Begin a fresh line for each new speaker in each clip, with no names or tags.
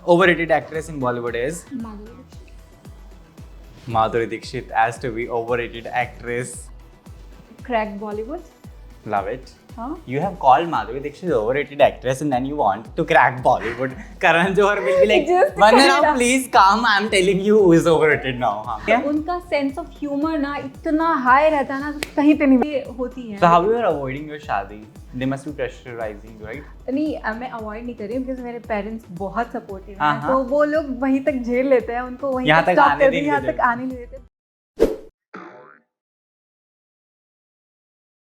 Overrated actress in Bollywood is Madhuri Dixit as to be overrated actress.
Crack Bollywood.
Love it.
Huh?
You have called Madhuri Dixit overrated actress and then you want to crack Bollywood. Karan Johar will be like,
Just
Vandana,
kinda.
please come. I'm telling you who is overrated now. हाँ.
तो उनका sense of humour ना इतना high रहता है ना, कहीं पे नहीं होती है.
So how you are avoiding your शादी? They must be pressurizing you, right?
नहीं, मैं अवॉइड नहीं कर रही हूँ, बिकॉज मेरे पेरेंट्स बहुत सपोर्टिव
हाँ,
हैं.
हाँ.
तो वो लोग वहीं तक झेल लेते हैं, उनको वहीं
यहाँ
तक
तक
स्टॉप
आने
कर
नहीं
देते, यहाँ
देते.
तक आने नहीं देते.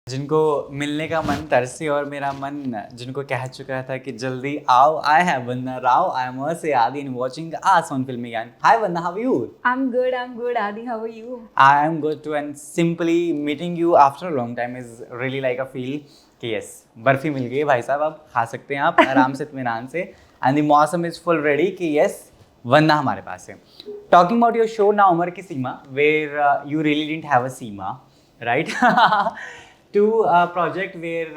जिनको मिलने का मन तरसे और मेरा मन जिनको कह चुका था कि जल्दी आओ, I have Vandana Rao, I am say Adi in watching us on Filmi Gyaan. Hi Vandana, how are you?
I'm good, Adi. How are you?
I am good too, and simply meeting you after a long time is really like a feel कि yes, barfi मिल गई भाई साहब, अब खा सकते हैं आप आराम से इत्मीनान से. And the मौसम is full ready कि yes, वंदना हमारे पास है. Talking about your show ना उमर की सीमा, where you really didn't have a Seema, right? To a project where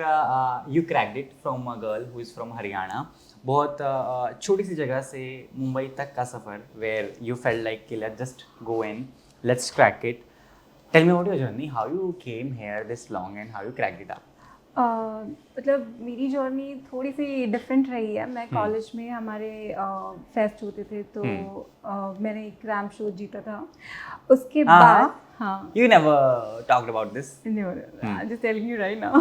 you cracked it from a girl who is from Haryana. बहुत छोटी सी जगह से मुंबई तक का सफ़र where you felt like कि let's just go in, let's crack it. Tell me about your journey, how you came here this long and how you cracked it up.
मतलब मेरी journey थोड़ी सी डिफरेंट रही है. मैं कॉलेज में हमारे fest होते थे, तो मैंने एक रैम्प शो जीता था. उसके बाद हाँ,
You never talked about this.
I'm just telling you right now.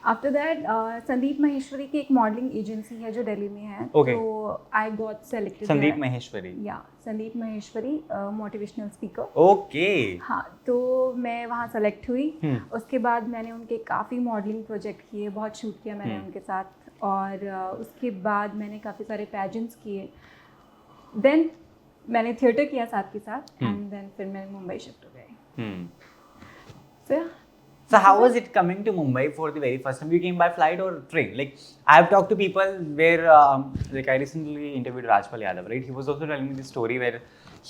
After that Sandeep Maheshwari की एक मॉडलिंग एजेंसी है जो दिल्ली में है.
Okay.
तो I got selected.
Sandeep Maheshwari.
या Sandeep Maheshwari motivational speaker.
Okay.
हाँ, तो मैं वहाँ सेलेक्ट हुई. उसके बाद मैंने उनके काफ़ी मॉडलिंग प्रोजेक्ट किए, बहुत शूट किया मैंने उनके साथ. और उसके बाद मैंने काफ़ी सारे पैजेंट्स किए. देन मैंने थिएटर किया साथ के साथ, एंड देन फिर मैं मुंबई शिफ्ट हो गई.
So how was it coming to Mumbai for the very first time? You came by flight or train? Like I've talked to people where like I recently interviewed Rajpal Yadav, right? He was also telling me the story where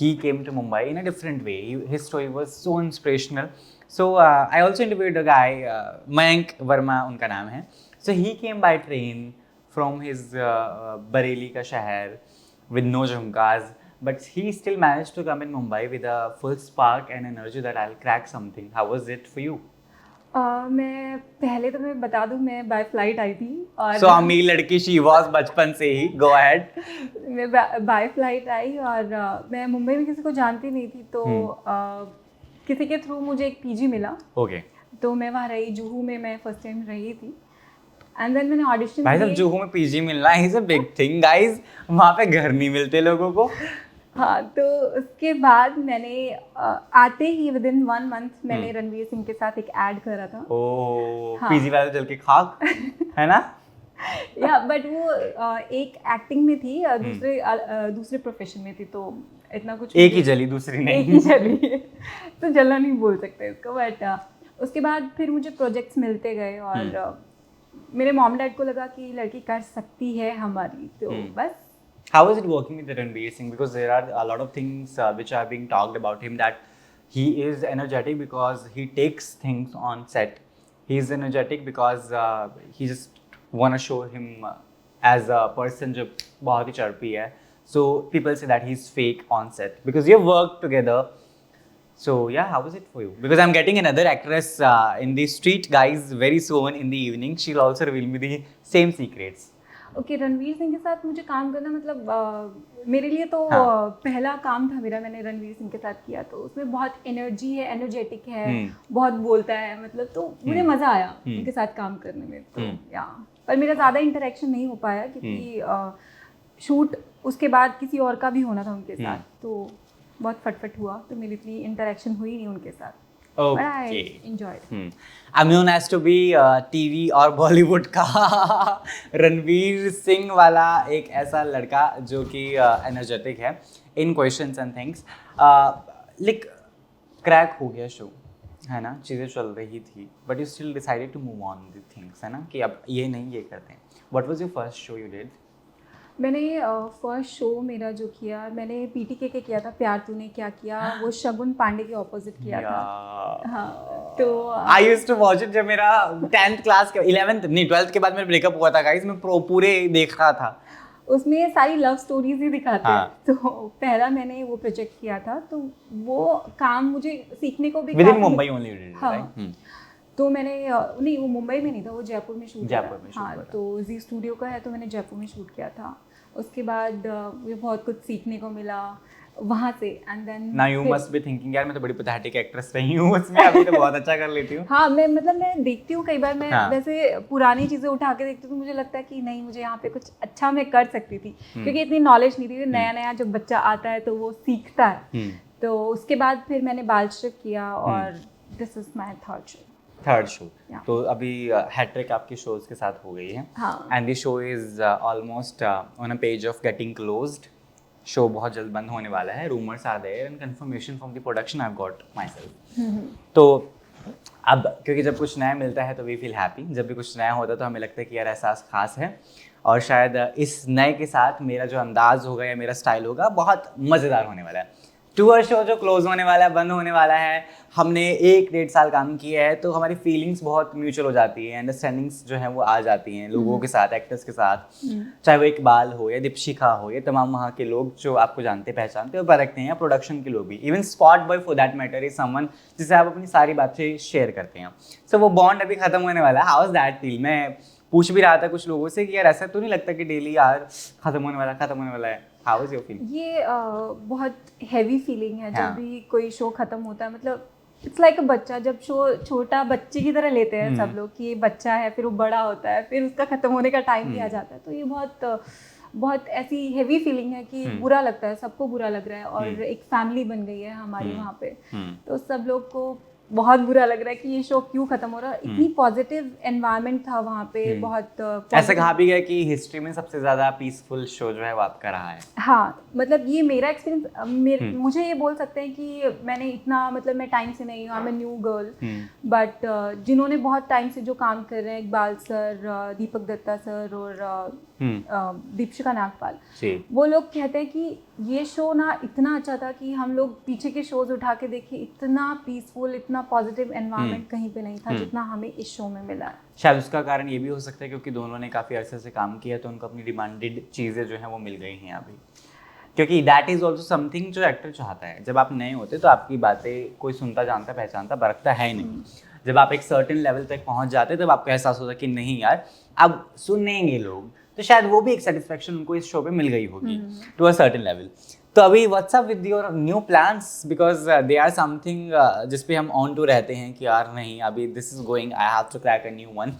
he came to Mumbai in a different way. His story was so inspirational. So I also interviewed a guy, Mayank Verma उनका नाम है. So he came by train from his Bareilly का शहर with no jhumkas, but he still managed to come in Mumbai with a full spark and energy that I'll crack something. How was it for you?
मैं पहले तो मैं बता दूं, मैं by flight I थी. और
So अमीर लड़की she was बचपन से ही. Go ahead.
मैं बाय फ्लाइट आई और मैं मुंबई में किसी को जानती नहीं थी. तो किसी के थ्रू मुझे एक पीजी मिला.
Okay.
तो मैं वहाँ रही. जुहू में मैं फर्स्ट टाइम रही थी. एंड देन मैंने ऑडिशन
भाई साहब जुहू में पीजी मिलना is a big thing guys. वहाँ पे घर नहीं मिलते लोगों को.
हाँ, तो उसके बाद मैंने आते ही विद इन 1 मंथ मैंने रणवीर सिंह के साथ एक ऐड करा था.
ओह, पीजी वाले जल के खाक है ना.
या बट वो एक एक्टिंग में थी, दूसरे प्रोफेशन में थी. तो इतना कुछ
एक ही जली दूसरी नहीं.
एक ही जली तो जलना नहीं बोल सकते इसको. बट उसके बाद फिर मुझे प्रोजेक्ट्स मिलते गए और मेरे मॉम डैड को लगा कि लड़की कर सकती है हमारी. तो बस.
How is it working with Ranveer Singh? Because there are a lot of things which are being talked about him, that he is energetic because he takes things on set. He is energetic because he just want to show him as a person जो बहुत ही chirpy है. So people say that he's fake on set because you have worked together. So yeah, how was it for you? Because I'm getting another actress in the street guys very soon in the evening. She'll also reveal me the same secrets.
Okay, Ranveer Singh के साथ मुझे काम करना मतलब मेरे लिए तो पहला काम था मेरा. मैंने रणवीर सिंह के साथ किया तो उसमें बहुत एनर्जी है, एनर्जेटिक है, बहुत बोलता है मतलब. तो मुझे मज़ा आया उनके साथ काम करने में. तो या पर मेरा ज़्यादा इंटरेक्शन नहीं हो पाया क्योंकि शूट उसके बाद किसी और का भी होना था उनके साथ. तो बहुत फटफट हुआ, तो मेरी इतनी इंटरेक्शन हुई नहीं उनके साथ. But I enjoyed.
I'm known as to be TV और बॉलीवुड का रणवीर सिंह वाला एक ऐसा लड़का जो कि एनर्जेटिक है in questions and things. Like crack हो गया शो है ना, चीज़ें चल रही थी, but you still decided to move on the things है ना, कि अब ये नहीं ये करते हैं. What was your first show you did?
मैंने फर्स्ट शो मेरा जो किया, मैंने पीटीके के किया था, प्यार तूने क्या किया. वो शगुन पांडे के ऑपोजिट किया था. हाँ, तो
I used to watch it जब मेरा 10th क्लास के 11th नहीं 12th के बाद मेरा ब्रेकअप हुआ था गाइस. मैं पूरे देख रहा था.
उसमें सारी लव स्टोरीज ही दिखाते
हाँ.
हैं। तो पहला मैंने वो प्रोजेक्ट किया था, तो वो काम मुझे सीखने को भी
विद इन
काफी-
मुंबई ओनली डिड
हाँ।
राइट?
तो मैंने नहीं, वो मुंबई में नहीं था, वो जयपुर में शूट
जयपुर में shoot
हाँ,
करा।
तो जी स्टूडियो का है, तो मैंने जयपुर में शूट किया था। उसके बाद मुझे बहुत कुछ सीखने को मिला वहाँ से। And then
now you must be thinking यार मैं तो बड़ी पैथेटिक एक्ट्रेस रही हूँ उसमें, अभी तो बहुत अच्छा कर लेती हूँ।
हाँ, मैं देखती हूँ कई बार, मैं
हाँ।
वैसे पुरानी चीज़ें उठा के देखती हूँ, तो मुझे लगता है कि नहीं, मुझे यहाँ पे कुछ अच्छा मैं कर सकती थी, क्योंकि इतनी नॉलेज नहीं थी। नया नया जब बच्चा आता है तो वो सीखता है। तो उसके बाद फिर मैंने बाल स्ट्रिप किया, और this is my third show. Yeah.
तो अभी हैट्रिक आपकी शोज के साथ हो गई है।
हाँ।
And the show is almost on a page of getting closed. Show बहुत जल्द बंद होने वाला है, rumours are there and confirmation from the production I have got myself. तो अब क्योंकि जब कुछ नया मिलता है तो वी फील हैप्पी, जब भी कुछ नया होता है तो हमें लगता है कि यार एहसास खास है, और शायद इस नए के साथ मेरा जो अंदाज होगा या मेरा स्टाइल होगा बहुत मज़ेदार होने वाला है। टूर शो जो क्लोज होने वाला है, बंद होने वाला है, हमने 1-1.5 साल काम किया है, तो हमारी फीलिंग्स बहुत म्यूचुअल हो जाती है, अंडरस्टैंडिंग्स जो है वो आ जाती हैं लोगों के साथ, एक्टर्स के साथ, चाहे वो इकबाल हो या दीपशिखा हो या तमाम वहाँ के लोग जो आपको जानते पहचानते और परखते हैं, या प्रोडक्शन के लोग भी, even spot boy for that matter is someone जिससे आप अपनी सारी बातें शेयर करते हैं। सो वो बॉन्ड अभी खत्म होने वाला है। How is that feel? मैं पूछ भी रहा था कुछ लोगों से कि यार ऐसा तो नहीं लगता कि डेली यार खत्म होने वाला है? How is your feeling?
ये बहुत हैवी फीलिंग है
हाँ।
जब भी कोई शो खत्म होता है। मतलब इट्स लाइक अ बच्चा, जब शो छोटा बच्चे की तरह लेते हैं सब लोग कि ये बच्चा है, फिर वो बड़ा होता है, फिर उसका खत्म होने का टाइम भी आ जाता है। तो ये बहुत ऐसी हैवी फीलिंग है कि बुरा लगता है, सबको बुरा लग रहा है, और एक फैमिली बन गई है हमारी वहाँ पे। तो सब लोग को बहुत बुरा लग रहा है कि ये शो क्यों खत्म हो रहा है। इतनी पॉजिटिव एनवायरनमेंट था वहाँ पे, बहुत
ऐसा कहा भी गया कि हिस्ट्री में सबसे ज्यादा पीसफुल शो जो है वो आपका रहा है।
हाँ, मतलब ये मेरा एक्सपीरियंस, मुझे ये बोल सकते हैं कि मैंने इतना, मतलब मैं टाइम से नहीं हूँ, I am new girl, but जिन्होंने बहुत टाइम से जो काम कर रहे हैं, इकबाल सर, दीपक दत्ता सर और दीपशिका नागपाल, वो लोग कहते हैं कि ये शो ना इतना अच्छा था कि हम लोग पीछे के शोज उठा के देखे, इतना पीसफुल, इतना पॉजिटिव एनवायरनमेंट कहीं पे नहीं था जितना हमें इस शो में मिला है।
शायद उसका कारण ये भी हो सकता है क्योंकि दोनों ने काफ़ी अरसे से काम किया, तो उनको अपनी डिमांडेड चीज़ें जो हैं वो मिल गई हैं अभी। क्योंकि दैट इज़ ऑल्सो समथिंग जो एक्टर चाहता है। जब आप नए होते तो आपकी बातें कोई सुनता, जानता, पहचानता, परखता है नहीं। जब आप एक सर्टेन लेवल तक पहुंच जाते तब आपको एहसास होता है कि नहीं यार अब सुनेंगे लोग, तो शायद वो भी एक सेटिस्फेक्शन उनको इस शो पे मिल गई होगी टू अ सर्टेन लेवल। तो अभी what's up with your new plans, because they are something जिस पे हम ऑन टू रहते हैं कि यार नहीं अभी this is going, I have to crack a new one,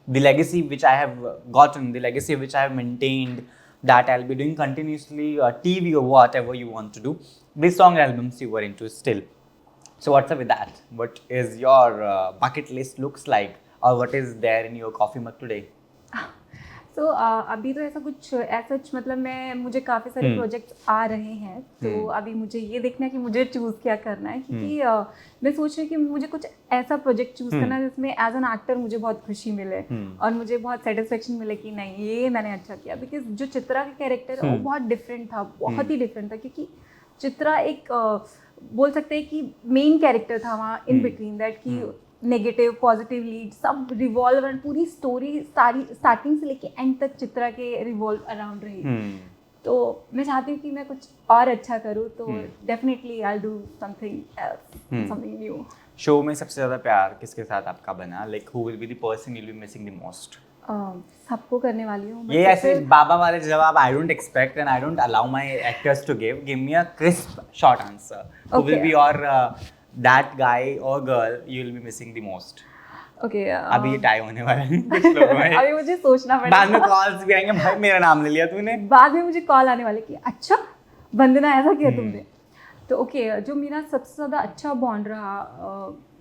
the legacy which I have gotten, the legacy which I have maintained, that I'll be doing continuously TV or whatever you want to do, these song albums you were into still. So what's up with that? What is your bucket list looks like, or what is there in your coffee mug today?
तो अभी तो ऐसा कुछ मतलब मुझे काफ़ी सारे projects आ रहे हैं, तो अभी मुझे ये देखना है कि मुझे चूज़ क्या करना है, क्योंकि मैं सोच रही हूँ कि मुझे कुछ ऐसा प्रोजेक्ट चूज़ करना है जिसमें एज एन एक्टर मुझे बहुत खुशी मिले और मुझे बहुत सेटिस्फेक्शन मिले कि नहीं ये मैंने अच्छा किया। बिकॉज जो चित्रा का कैरेक्टर है वो बहुत डिफरेंट था, बहुत ही डिफरेंट था, क्योंकि चित्रा एक बोल सकते हैं कि मेन कैरेक्टर था वहाँ इन बिटवीन दैट, कि नेगेटिव पॉजिटिव लीड सब रिवॉल्व अराउंड, पूरी स्टोरी सारी स्टार्टिंग से लेके एंड तक चित्रा के रिवॉल्व अराउंड रही। तो मैं चाहती हूँ कि मैं कुछ और अच्छा करूँ, तो definitely I will do something else, something new.
Show में सबसे ज़्यादा प्यार किसके साथ आपका बना? Like who will be the person you will be missing the most?
सबको करने वाली हूँ
ये ऐसे बाबा वाले जवाब I don't expect and I don't allow my actors to give me a crisp short answer. Who will be your that guy or girl you will be missing the most?
Okay,
अभी ये tie होने वाला है कुछ लोगों में।
अभी मुझे सोचना पड़ेगा,
बाद में कॉल्स भी आएंगे, भाई मेरा नाम ले लिया तूने,
बाद में मुझे कॉल आने वाले कि अच्छा वंदना ऐसा किया तुमने। तो ओके, जो मेरा सबसे ज़्यादा अच्छा बॉन्ड रहा,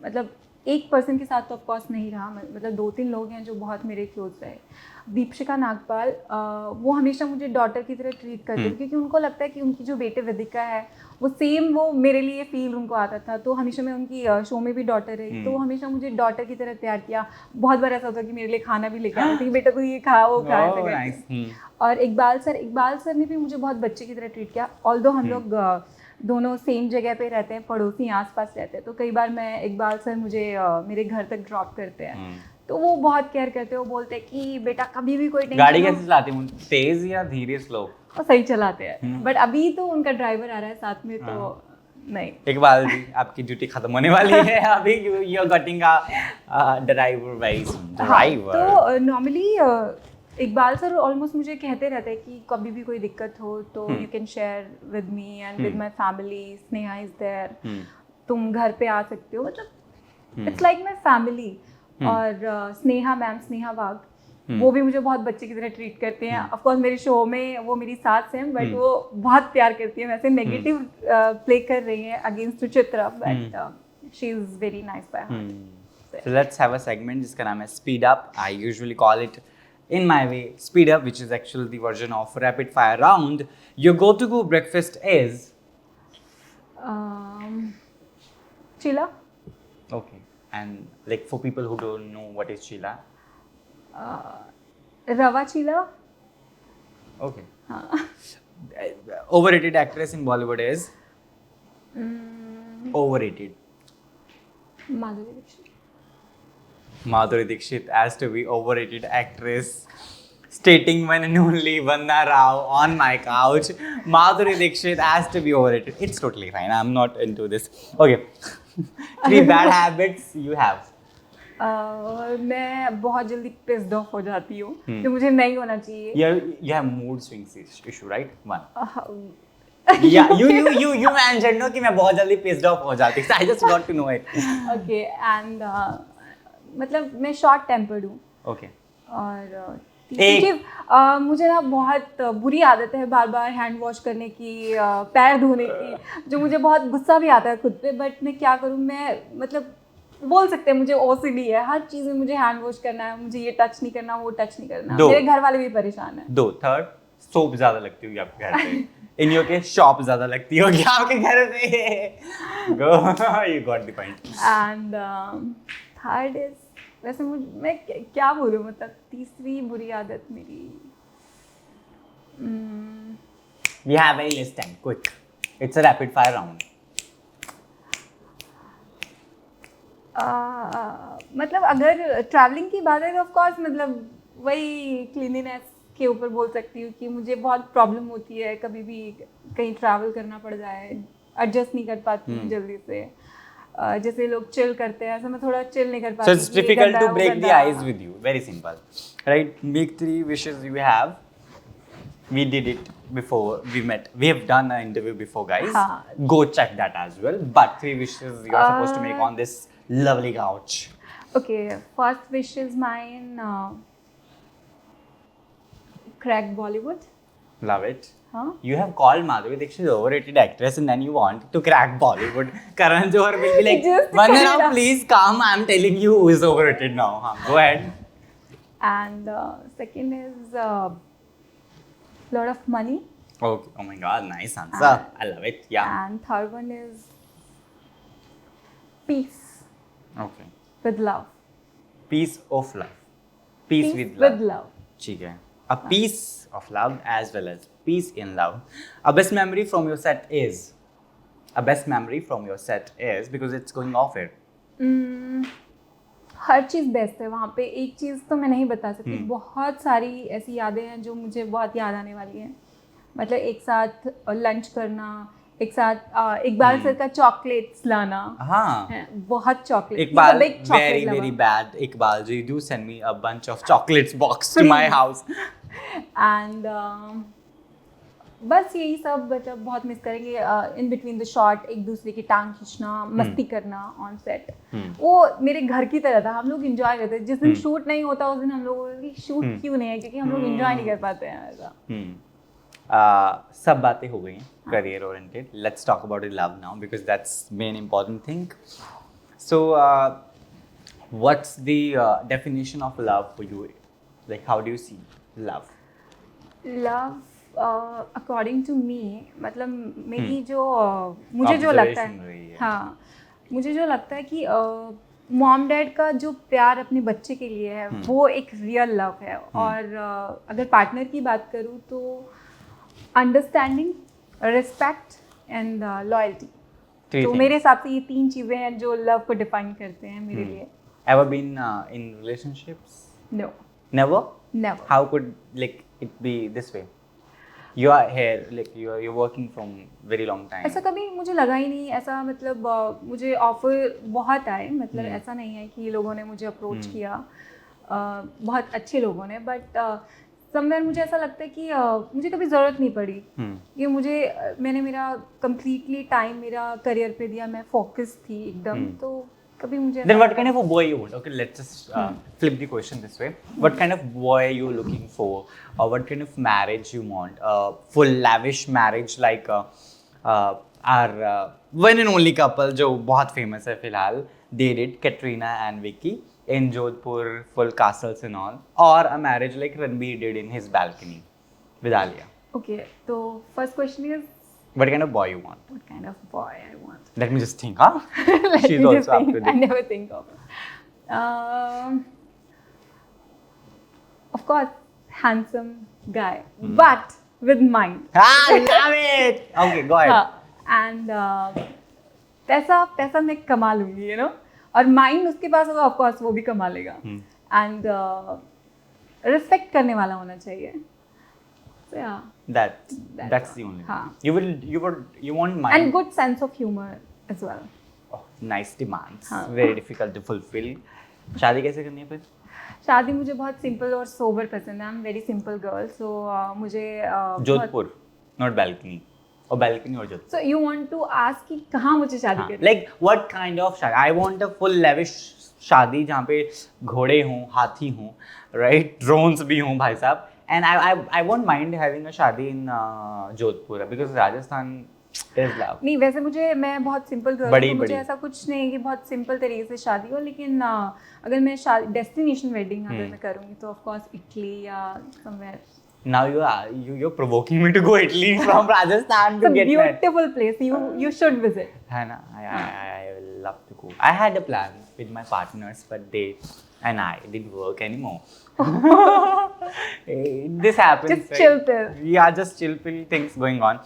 मतलब एक पर्सन के साथ तो ऑफकोर्स नहीं रहा, मतलब 2-3 लोग हैं जो बहुत मेरे क्लोज रहे। दीपशिका नागपाल, वो हमेशा मुझे डॉटर की तरह ट्रीट करती थी, क्योंकि उनको लगता है कि उनकी जो बेटे विदिका है वो सेम वो मेरे लिए फील उनको आता था। तो हमेशा मैं उनकी शो में भी डॉटर रही, तो हमेशा मुझे डॉटर की तरह प्यार किया। बहुत बार ऐसा होता कि मेरे लिए खाना भी लेके आते थे कि बेटा तू ये खा वो खा, ऐसा करके। और इकबाल सर ने भी मुझे बहुत बच्चे की तरह ट्रीट किया। ऑल्दो हम लोग दोनों सेम जगह पे रहते हैं, पड़ोसी आसपास रहते हैं, तो कई बार मैं इकबाल सर मुझे मेरे घर तक ड्रॉप करते हैं। तो वो बहुत केयर करते हैं, वो बोलते हैं कि बेटा कभी भी कोई टेंशन
गाड़ी
हो,
कैसे चलाते हैं, तेज या धीरे, स्लो?
वो सही चलाते हैं। बट अभी तो उनका ड्राइवर आ रहा है साथ में, तो नहीं।
इकबाल जी, आपकी ड्यूटी खत्म होने वाली है अभी, you are getting a driver wise driver.
तो नॉर्मली इकबाल सर ऑलमोस्ट मुझे कहते रहते हैं कि कभी भी कोई दिक्कत हो तो you can share with me and with my family, Sneha is there, तुम घर पे आ सकते हो, मतलब इट्स लाइक माय फैमिली। और स्नेहा मैम, स्नेहा वाघ, वो भी मुझे बहुत बच्चे की तरह ट्रीट करते हैं। ऑफ कोर्स मेरे शो में वो मेरी सास हैं, बट वो बहुत प्यार करती है। वैसे नेगेटिव प्ले कर रही हैं against Suchitra, but she is very nice by heart.
So let's have a segment जिसका नाम है Speed Up. I usually call it in my way Speed Up, which is actually the version of rapid fire round. Your go-to breakfast is?
Cheela.
Okay. And like for people who don't know what is chila?
रवा चीला।
Okay. Overrated actress in Bollywood is? Overrated.
Madhuri Dixit.
Madhuri Dixit has to be overrated actress. Stating one and only Vanna Rao on my couch. Madhuri Dixit has to be overrated. It's totally fine. I'm not into this. Okay. 3 bad habits you have.
मैं बहुत जल्दी pissed off हो जाती हूँ, जो मुझे नहीं होना चाहिए।
You have mood swings issue, right? One. Yeah, you mentioned no कि मैं बहुत जल्दी pissed off हो जाती हूँ. So I just got to know it.
Okay, and मतलब मैं शॉर्ट टेम्पर्ड हूँ।
Okay.
और तीसरी चीज़, मुझे ना बहुत बुरी आदत है बार बार हैंड वॉश करने की, पैर धोने की, जो मुझे बहुत गुस्सा भी आता है खुद पे। बट मैं क्या करूँ, मैं मतलब बोल सकते हैं मुझे OCD है, हर चीज़ में मुझे हैंड वॉश करना है, मुझे ये टच नहीं करना, वो टच नहीं करना। मेरे घर वाले भी परेशान हैं।
2. थर्ड, सोप ज़्यादा लगती होगी आपके घर पे। इन योर केस शॉप ज़्यादा लगती होगी आपके घर पे। Go, you got the point.
And third is, वैसे मैं क्या बोलूँ, मतलब तीसरी बुरी आदत मेरी,
We have very less time. Quick. It's a rapid fire round.
मतलब अगर ट्रैवलिंग की बात है तो ऑफ कोर्स मतलब वही क्लीनिनेस के ऊपर बोल सकती हूँ कि मुझे बहुत प्रॉब्लम होती है, कभी भी कहीं ट्रैवल करना पड़ जाए, एडजस्ट नहीं कर पाती हूँ जल्दी से। जैसे लोग चिल करते हैं, ऐसा मैं थोड़ा चिल नहीं कर पाती।
So it's difficult to break the ice with you. Very simple, right? Big 3 wishes you have. We did it before we met. We have done an interview before, guys. Go check that as well. But 3 wishes you are supposed to make on this lovely couch.
Okay, first wish is mine. Crack Bollywood.
Love it.
Huh?
You have called Madhuri Dixit overrated actress, and then you want to crack Bollywood. Karan Johar will be like, Vandana, please come. I'm telling you who is overrated now. Go ahead.
And second is lot of money.
Okay. Oh my God, nice answer. I love it. Yeah.
And third one is peace
Okay.
with love.
Peace of love. Peace with love.
With love.
ठीक है. A piece of love as well as peace in love. A best memory from your set is? A best memory from your set is because it's going off air.
Her cheese best है वहाँ पे, एक चीज़ तो मैं नहीं बता सकती। बहुत सारी ऐसी यादें हैं जो मुझे बहुत याद आने वाली हैं। मतलब एक साथ लंच करना, एक साथ इकबाल सर का चॉकलेट्स लाना।
हाँ,
बहुत chocolate.
Iqbal very bad. Iqbal ji, do send me a bunch of chocolates box to my house.
And बस यही सब मतलब बहुत मिस करेंगे। इन बिटवीन द शॉट एक दूसरे की टांग खींचना, मस्ती करना ऑन सेट, वो मेरे घर की तरह था। हम लोग एंजॉय करते थे। जिस दिन शूट नहीं होता उस दिन हम लोग शूट क्यों नहीं है, क्योंकि हम लोग एंजॉय नहीं कर पाते हैं ऐसा।
सब बातें हो गई हैं career oriented. Let's talk about the love now because that's main important thing. So what's the definition of love for you? Like how do you see love?
Love according to me, मतलब मेरी जो मुझे जो लगता है, हाँ, मुझे जो लगता है कि मॉम डैड का जो प्यार अपने बच्चे के लिए है वो एक रियल लव है। और अगर पार्टनर की बात करूँ तो अंडरस्टैंडिंग, रिस्पेक्ट एंड लॉयल्टी। तो मेरे हिसाब से ये 3 चीज़ें हैं जो लव को डिफाइन करते हैं मेरे लिए।
Ever been in relationships?
No,
Never?
never.
How could like it be this way? You are here, like you're working from very long time.
ऐसा कभी मुझे लगा ही नहीं, ऐसा मतलब मुझे ऑफर बहुत आए, मतलब ऐसा नहीं है कि लोगों ने मुझे अप्रोच किया, बहुत अच्छे लोगों ने, बट समवेयर मुझे ऐसा लगता है कि मुझे कभी ज़रूरत नहीं पड़ी कि मैंने मेरा कंप्लीटली टाइम मेरा करियर पे दिया, मैं फोकस थी एकदम, तो कभी मुझे
Then what kind of a boy you want? Okay, let's just flip the question this way. What kind of boy are you looking for? Or what kind of marriage you want? Full lavish marriage like our one and only couple जो बहुत famous है फिलहाल, they did, Katrina and Vicky in Jodhpur, full castles and all, or a marriage like Ranbir did in his balcony with Alia.
Okay, तो first question is
What kind of boy you want?
what kind of boy I want.
Let me just think, huh?
Let
She's
me
also
just
up
think.
to
I
date.
never think of. Of course, handsome guy, but with mind.
Ah, love it! Okay, go ahead.
And पैसा मैं कमा लूंगी, और mind उसके पास होगा, of course वो भी कमा लेगा. एंड रिस्पेक्ट करने वाला होना चाहिए. So yeah.
That's the only.
हाँ.
You want mind.
And good sense of humor as well.
Oh, nice demands.
हाँ.
Very difficult to fulfill. शादी कैसे करनी है फिर?
शादी मुझे बहुत सिंपल और सोबर पसंद है. I am very simple girl, so मुझे
जोधपुर, not balcony. और balcony और Jodhpur.
So you want to ask कि कहाँ मुझे शादी करनी है?
Like what kind of शादी? I want a full lavish शादी जहाँ पे घोड़े हों, हाथी हों, right? Drones भी हों भाई साहब. And I won't mind having a शादी in Jodhpur because Rajasthan is love.
नहीं, वैसे मैं बहुत सिंपल गर्ल हूँ, तो मुझे ऐसा कुछ नहीं है कि बहुत सिंपल तरीके से शादी हो, लेकिन अगर मैं डेस्टिनेशन वेडिंग अगर मैं करूँगी तो ऑफ कोर्स इटली या somewhere.
Now you're provoking me to go Italy from Rajasthan to
It's a
get married.
beautiful place. You should visit.
है ना? I will love to go. I had a plan with my partners, but they and I didn't work anymore. This happens.
Just
right?
chill pill.
Yeah, just chill pill things going on.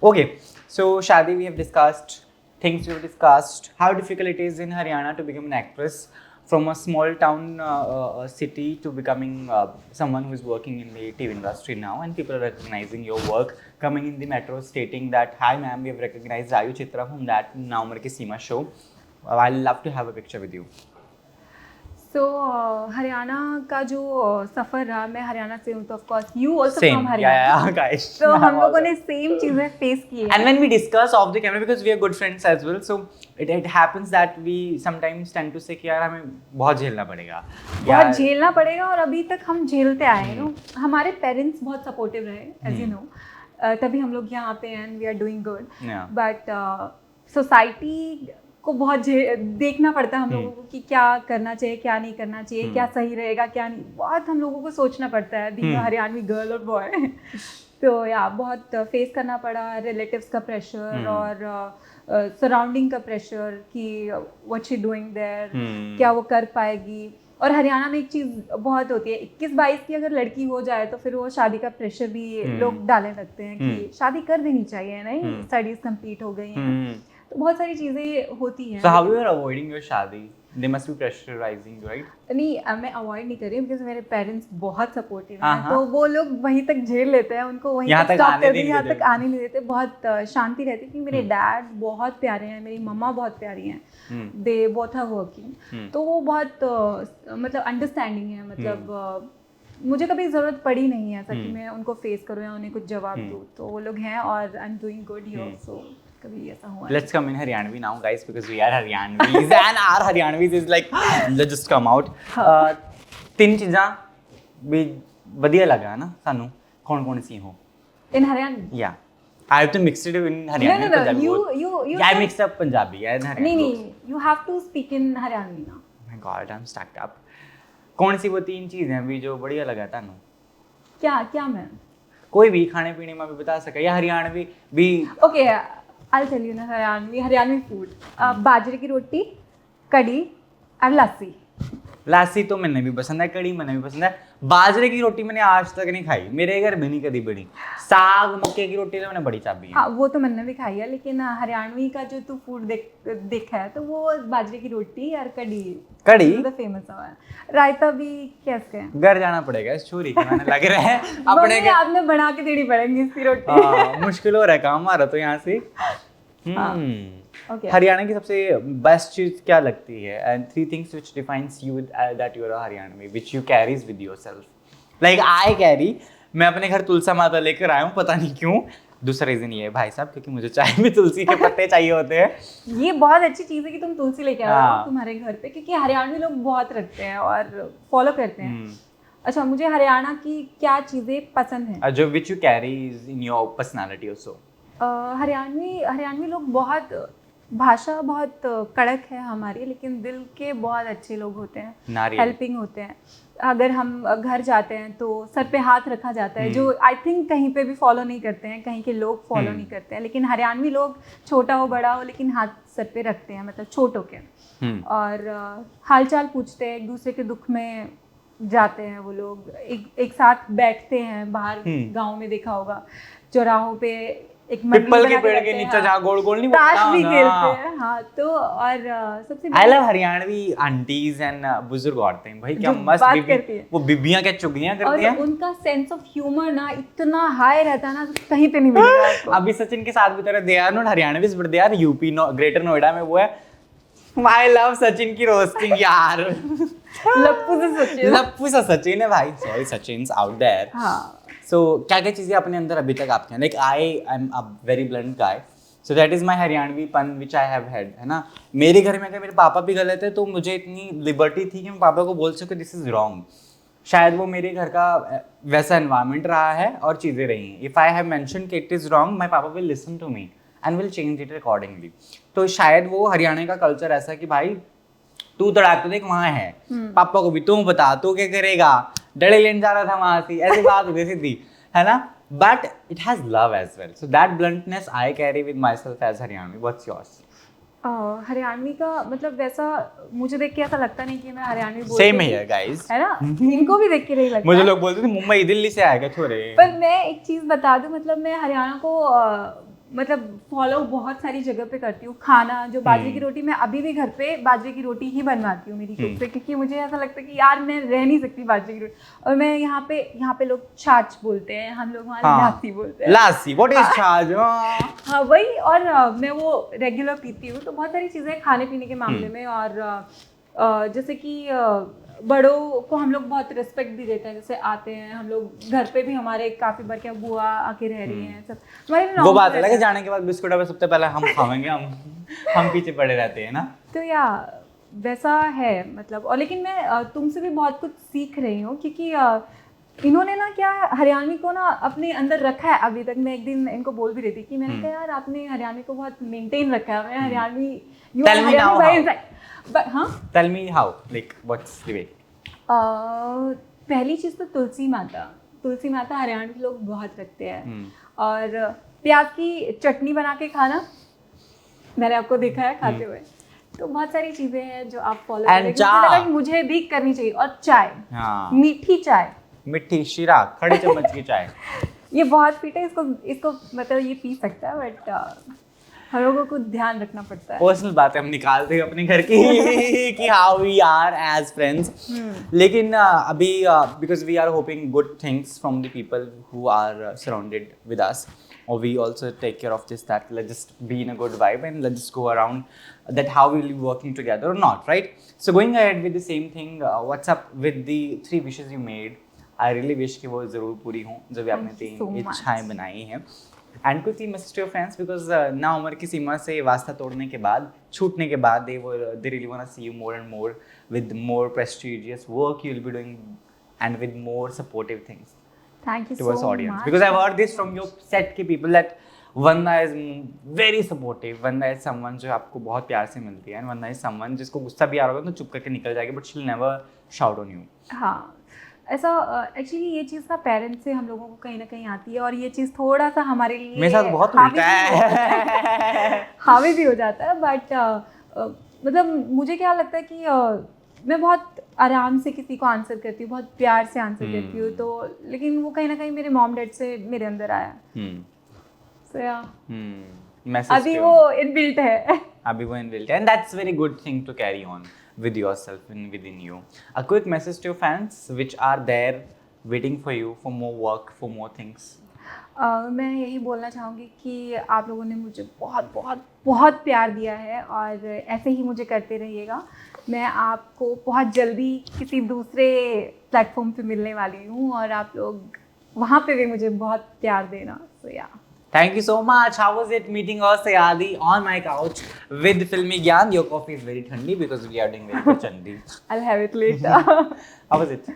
Okay, so Shadi, we have discussed things we have discussed. How difficult it is in Haryana to become an actress from a small town city to becoming someone who is working in the TV industry now, and people are recognizing your work, coming in the metro stating that, hi ma'am, we have recognized Ayu Chitra from that Na Umar Ki Seema show. I'd love to have a picture with you.
So Haryana का जो सफ़र रहा, मैं हरियाणा से हूँ, तो of course you also from Haryana.
Yeah, guys.
तो हम लोगों ने सेम चीज़ें फेस की हैं.
And when we discuss off the camera, because we are good friends as well, so it happens that we sometimes tend to say कि यार हमें बहुत झेलना पड़ेगा.
बहुत झेलना पड़ेगा, और अभी तक हम झेलते आए हैं. हमारे पेरेंट्स बहुत सपोर्टिव रहे, as you know, तभी हम लोग यहाँ पे हैं and we are doing good. But society को बहुत देखना पड़ता है हम लोगों को कि क्या करना चाहिए, क्या नहीं करना चाहिए, क्या सही रहेगा, क्या नहीं. बहुत हम लोगों को सोचना पड़ता है, बीइंग हरियाणवी गर्ल और बॉय. तो या बहुत फेस करना पड़ा रिलेटिव्स का प्रेशर और सराउंडिंग का प्रेशर कि व्हाट शी डूइंग देयर, क्या वो कर पाएगी. और हरियाणा में एक चीज़ बहुत होती है, 21-22 की अगर लड़की हो जाए तो फिर वो शादी का प्रेशर भी लोग डालने लगते हैं कि शादी कर देनी चाहिए, नहीं स्टडीज कंप्लीट हो गई हैं. तो बहुत सारी चीज़ें होती हैं.
So how you are avoiding your शादी? They must be pressurizing you, right?
नहीं, मैं अवॉइड नहीं कर रही हूँ, बिकॉज मेरे पेरेंट्स बहुत सपोर्टिव हैं. तो वो लोग वहीं तक झेल लेते हैं, उनको वहीं तक स्टॉप कर देते हैं, यहाँ तक आने नहीं देते. बहुत शांति रहती है कि मेरे डैड बहुत प्यारे हैं, मेरी मम्मा बहुत प्यारी हैं, दे बोथ आर वर्किंग. तो वो बहुत मतलब अंडरस्टैंडिंग है. मतलब मुझे कभी ज़रूरत पड़ी नहीं है ऐसा कि मैं उनको फेस करूँ या उन्हें कुछ जवाब दूँ. तो वो लोग हैं और I am doing good here. So कभी ऐसा हुआ.
Let's come in Haryanvi now, guys, because we are Haryanvis and our Haryanvis is like let's just come out. तीन चीज़ां भी बढ़िया लगा ना सानू. कौन सी हो?
In Haryana.
Yeah, I have to mix it in Haryanvi.
No. You.
I mixed up Punjabi and Haryanvi.
नहीं. You have to speak in Haryanvi now.
Oh my God, I'm stacked up. कौन सी वो तीन चीज़ें भी जो बढ़िया लगा तानू?
क्या मैं?
कोई भी खाने पीने में भी बता सके या हरियाणवी भी.
Okay, I'll tell you ना. हरियाणवी फूड, बाजरे की रोटी, कड़ी और लस्सी.
लासी तो मैंने भी पसंद है, कड़ी मैंने भी पसंद है। बाजरे की रोटी मैंने आज तक नहीं खाई, मेरे घर में नहीं कभी बनी। साग मक्के की रोटी तो मैंने बड़ी चाबी है।
हाँ वो तो मैंने भी खाई है, लेकिन हरियाणवी का जो तू फूड देखा है तो वो बाजरे की रोटी और कड़ी तो फेमस है। रायता भी कैसे है?
घर जाना पड़ेगा इस छोरी के, मैंने लग रहा है अपने
मम्मी आपने बना के देनी पड़ेगी इसकी रोटी।
हाँ, मुश्किल हो रहा है काम हमारा तो यहाँ से।
Okay.
हरियाणा की सबसे बेस्ट चीज क्या लगती है? And 3 things which defines you that you are a Haryanvi which you carries with yourself. Like I carry, मैं अपने घर तुलसा माता लेकर आया हूँ, पता नहीं क्यों। दूसरा रीजन ये है भाई साहब, क्योंकि मुझे चाय में तुलसी के पत्ते चाहिए होते हैं।
ये बहुत अच्छी चीज है कि तुम तुलसी लेके आ रहे
हाँ।
हो तुम्हारे घर पे, क्योंकि हरियाणवी लोग बहुत रखते हैं और फॉलो करते हैं। अच्छा, मुझे हरियाणा की क्या चीजें पसंद है
जो which you carry in your personality also?
Haryanvi लोग बहुत, भाषा बहुत कड़क है हमारी, लेकिन दिल के बहुत अच्छे लोग होते हैं, हेल्पिंग होते हैं। अगर हम घर जाते हैं तो सर पे हाथ रखा जाता है, जो आई थिंक कहीं पे भी फॉलो नहीं करते हैं, कहीं के लोग फॉलो नहीं करते हैं, लेकिन हरियाणवी लोग छोटा हो बड़ा हो लेकिन हाथ सर पे रखते हैं, मतलब छोटों के। और हालचाल पूछते हैं, एक दूसरे के दुख में जाते हैं वो लोग, एक साथ बैठते हैं। बाहर गाँव में देखा होगा चौराहों पे एक
पिपल के पेड़ के नीचे जहाँ गोल गोल नहीं
ताश भी खेलते हैं। हाँ तो और सबसे
I love Haryanvi aunties and बुजुर्ग औरतें, भाई क्या मस्त वो बिबियां क्या चुगलियां करती हैं।
और उनका सेंस ऑफ ह्यूमर ना इतना हाई रहता है ना, कहीं पे नहीं मिलेगा आपको।
अभी सचिन के साथ भी तरह they are not Haryanvis but they are UP Greater Noida में वो है। आई लव सचिन की रोस्टिंग यार। लप्पू से सचिन है भाई, सॉरी सचिन्स आउट देयर।
हाँ
सो क्या क्या चीज़ें अपने अंदर अभी तक आपके हैं? Like I am a very blunt guy, so that is my Haryanvi पन विच आई हैव हैड, है ना। मेरे घर में अगर मेरे पापा भी गलत है तो मुझे इतनी लिबर्टी थी कि मैं पापा को बोल सकूँ दिस इज़ रॉन्ग। शायद वो मेरे घर का वैसा एनवायरनमेंट रहा है और चीज़ें रही हैं। इफ़ आई हैव मेंशन कि इट इज़ रॉन्ग, माई पापा will listen to me and will change it accordingly. तो शायद वो हरियाणा का कल्चर ऐसा कि भाई तू तड़ाक तो देख वहाँ है, पापा को भी तू बता तू क्या करेगा, डड़े लेने जा रहा था वहाँ से, ऐसी बात होती सीधी, है ना। But it has love as well, so that bluntness I carry with myself as Haryanvi. What's yours?
Haryanvi का मतलब वैसा मुझे देख के ऐसा लगता नहीं कि मैं हरियाणवी बोलती
सेम हियर गाइस,
है ना। इनको भी देख के नहीं लगता।
मुझे लोग बोलते थे मुंबई दिल्ली से आएगा छोरे।
पर मैं एक चीज़ बता दूं, मतलब मैं हरियाणा को मतलब फॉलो बहुत सारी जगह पे करती हूँ। खाना जो बाजरे की रोटी, मैं अभी भी घर पे बाजरे की रोटी ही बनवाती हूँ मेरी खुद से, क्योंकि मुझे ऐसा लगता है कि यार मैं रह नहीं सकती बाजरे की रोटी। और मैं यहाँ पे लोग छाछ बोलते हैं, हम लोग वहाँ लासी बोलते हैं।
लासी, व्हाट इज छाछ?
हाँ वही। और मैं वो रेगुलर पीती हूँ। तो बहुत सारी चीज़ें खाने पीने के मामले में, और जैसे कि बड़ों को हम लोग बहुत रिस्पेक्ट भी देते हैं। जैसे आते हैं हम लोग घर पे भी, हमारे काफी बार क्या बुआ आके रह रही हैं सब, हमारे
वो बात है कि जाने के बाद बिस्कुट अब सबसे पहले हम खाएंगे, हम पीछे पड़े रहते हैं ना।
तो या वैसा है मतलब। और लेकिन मैं तुमसे भी बहुत कुछ सीख रही हूँ, क्योंकि इन्होंने ना क्या हरियाणवी को ना अपने अंदर रखा है अभी तक। मैं एक दिन इनको बोल भी रही थी कि मैंने कहा यार आपने हरियाणवी को बहुत मेंटेन रखा है। मैं हरियाणवी But, हाँ?
Tell me how, like what's the way?
पहली चीज़ तो तुलसी माता हरियाणवी लोग बहुत रखते हैं। और प्याज की चटनी बना के खाना, मैंने आपको देखा है खाते हुए। तो बहुत सारी चीज़ें हैं जो आप फॉलो करें, मुझे भी करनी चाहिए। और चाय, मीठी चाय,
मिट्टी शीरा खड़ी चम्मच की चाय।
ये बहुत फीट है, इसको मतलब ये पी सकता है, बट हम लोगों को ध्यान रखना पड़ता है।
पर्सनल बात है, हम निकालते हैं अपने घर की कि how we are as friends. लेकिन अभी because we are hoping good things from the people who are surrounded with us, or we also take care of just that, let's just be in a good vibe and let's just go around that how we'll be working together or not, right? So going ahead with the same thing, what's up with the 3 wishes you made? I really wish कि वो ज़रूर पूरी हों जो भी आपने 3 इच्छाएं बनाई हैं। And quickly message to your friends, because ना उम्र की सीमा से वास्ता तोड़ने के बाद, छूटने के बाद, they really want to see you more and more with more prestigious work you will be doing and with more supportive things
Thank you
towards
so
audience
much.
because I've heard this from your set के people that Vanda is very supportive, Vanda is someone जो आपको बहुत प्यार से मिलती है, and Vanda is someone जिसको गुस्सा भी आ रहा होगा तो चुप करके निकल जाएगी, but she'll never shout on you.
हाँ, ऐसा एक्चुअली ये चीज़ ना पेरेंट्स से हम लोगों को कहीं ना कहीं आती है, और ये चीज़ थोड़ा सा हमारे लिए
मेरे साथ बहुत उल्टा है,
हावी भी हो जाता है। बट मतलब मुझे क्या लगता है कि मैं बहुत आराम से किसी को आंसर करती हूँ, बहुत प्यार से आंसर करती हूँ, तो लेकिन वो कहीं ना कहीं मेरे मॉम डैड से मेरे अंदर आया। सो या अभी वो इनबिल्ट है।
अभी वो इनबिल्ट है, and that's very good thing to carry on with yourself and within you. A quick message to your fans which are there waiting for you for more work, for more things.
मैं यही बोलना चाहूँगी कि आप लोगों ने मुझे बहुत बहुत बहुत प्यार दिया है और ऐसे ही मुझे करते रहिएगा। मैं आपको बहुत जल्दी किसी दूसरे प्लेटफॉर्म पे मिलने वाली हूँ और आप लोग वहाँ पे भी मुझे बहुत प्यार देना। सो या
Thank you so much. How was it meeting us, Sayadi, on my couch with Filmy Gyan? Your coffee is very thandi because we are doing very good chandi.
I'll have it later.
How was it?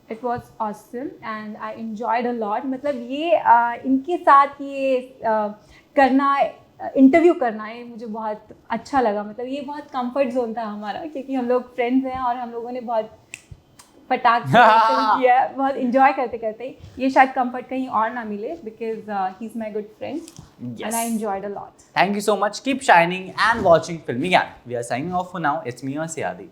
It was awesome and I enjoyed a lot. मतलब ये इनके साथ ये करना, interview करना है, मुझे बहुत अच्छा लगा। मतलब ये बहुत कंफर्ट जोन था हमारा, क्योंकि हम लोग फ्रेंड्स हैं और हम लोगों ने बहुत पटाख से किया है, बहुत इंजॉय करते करते। ये शायद कंफर्ट कहीं और ना मिले, because he is my good friend and I enjoyed a lot.
Thank you so much. Keep shining and watching Filmy Gyan. We are signing off for now. It's me, Sayadi.